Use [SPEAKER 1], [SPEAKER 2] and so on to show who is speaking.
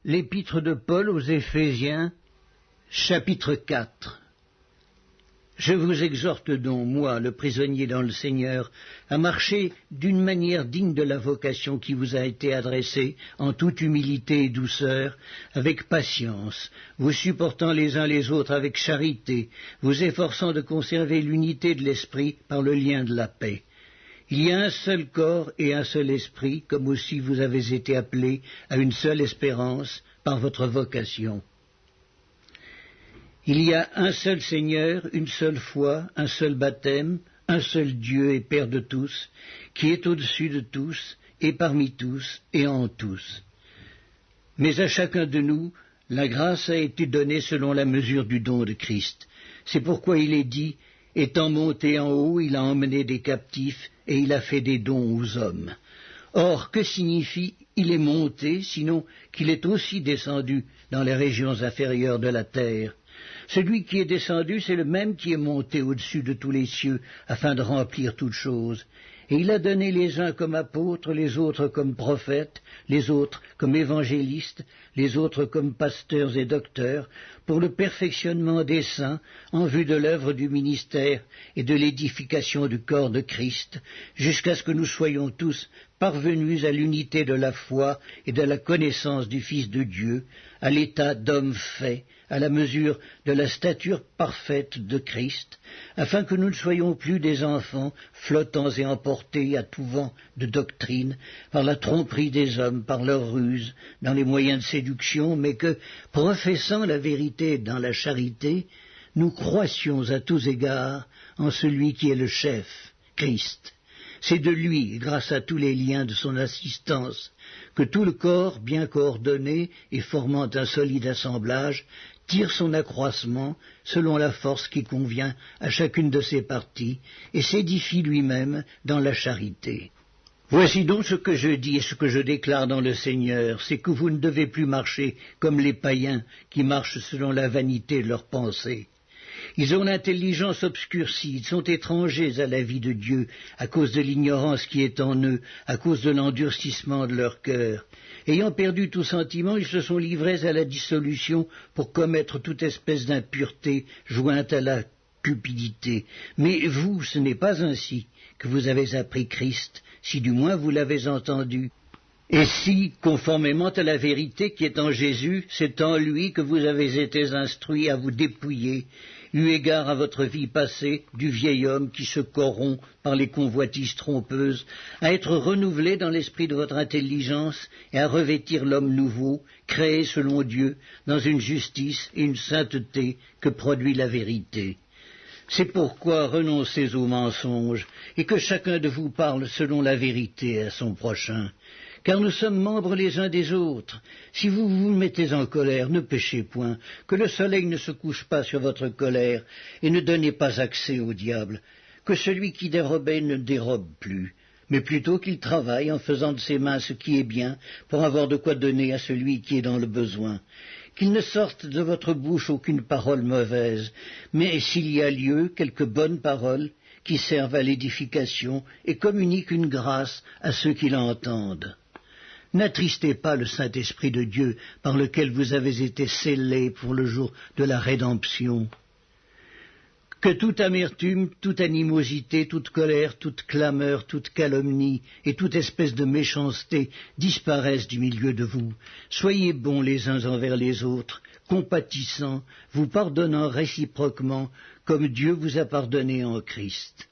[SPEAKER 1] L'épître de Paul aux Éphésiens, chapitre 4. Je vous exhorte donc, moi, le prisonnier dans le Seigneur, à marcher d'une manière digne de la vocation qui vous a été adressée, en toute humilité et douceur, avec patience, vous supportant les uns les autres avec charité, vous efforçant de conserver l'unité de l'esprit par le lien de la paix. Il y a un seul corps et un seul esprit, comme aussi vous avez été appelés à une seule espérance par votre vocation. Il y a un seul Seigneur, une seule foi, un seul baptême, un seul Dieu et Père de tous, qui est au-dessus de tous, et parmi tous, et en tous. Mais à chacun de nous, la grâce a été donnée selon la mesure du don de Christ. C'est pourquoi il est dit, étant monté en haut, il a emmené des captifs, et il a fait des dons aux hommes. Or, que signifie « il est monté » sinon qu'il est aussi descendu dans les régions inférieures de la terre? Celui qui est descendu, c'est le même qui est monté au-dessus de tous les cieux, afin de remplir toutes choses. Et il a donné les uns comme apôtres, les autres comme prophètes, les autres comme évangélistes, les autres comme pasteurs et docteurs, pour le perfectionnement des saints, en vue de l'œuvre du ministère et de l'édification du corps de Christ, jusqu'à ce que nous soyons tous parvenus à l'unité de la foi et de la connaissance du Fils de Dieu, à l'état d'homme fait, à la mesure de la stature parfaite de Christ, afin que nous ne soyons plus des enfants flottants et emportés à tout vent de doctrine, par la tromperie des hommes, par leur ruse, dans les moyens de séduction, mais que, professant la vérité dans la charité, nous croissions à tous égards en celui qui est le chef, Christ. C'est de lui, grâce à tous les liens de son assistance, que tout le corps, bien coordonné et formant un solide assemblage, tire son accroissement selon la force qui convient à chacune de ses parties, et s'édifie lui-même dans la charité. Voici donc ce que je dis et ce que je déclare dans le Seigneur, c'est que vous ne devez plus marcher comme les païens qui marchent selon la vanité de leurs pensées. Ils ont l'intelligence obscurcie, ils sont étrangers à la vie de Dieu, à cause de l'ignorance qui est en eux, à cause de l'endurcissement de leur cœur. Ayant perdu tout sentiment, ils se sont livrés à la dissolution pour commettre toute espèce d'impureté jointe à la cupidité. Mais vous, ce n'est pas ainsi que vous avez appris Christ, si du moins vous l'avez entendu. Et si, conformément à la vérité qui est en Jésus, c'est en lui que vous avez été instruits à vous dépouiller, eu égard à votre vie passée, du vieil homme qui se corrompt par les convoitises trompeuses, à être renouvelé dans l'esprit de votre intelligence et à revêtir l'homme nouveau, créé selon Dieu, dans une justice et une sainteté que produit la vérité. C'est pourquoi renoncez aux mensonges, et que chacun de vous parle selon la vérité à son prochain. Car nous sommes membres les uns des autres. Si vous vous mettez en colère, ne péchez point, que le soleil ne se couche pas sur votre colère, et ne donnez pas accès au diable, que celui qui dérobait ne dérobe plus, mais plutôt qu'il travaille en faisant de ses mains ce qui est bien, pour avoir de quoi donner à celui qui est dans le besoin. Qu'il ne sorte de votre bouche aucune parole mauvaise, mais s'il y a lieu, quelques bonnes paroles, qui servent à l'édification et communiquent une grâce à ceux qui l'entendent. N'attristez pas le Saint-Esprit de Dieu, par lequel vous avez été scellés pour le jour de la rédemption. Que toute amertume, toute animosité, toute colère, toute clameur, toute calomnie et toute espèce de méchanceté disparaissent du milieu de vous. Soyez bons les uns envers les autres, compatissants, vous pardonnant réciproquement, comme Dieu vous a pardonné en Christ.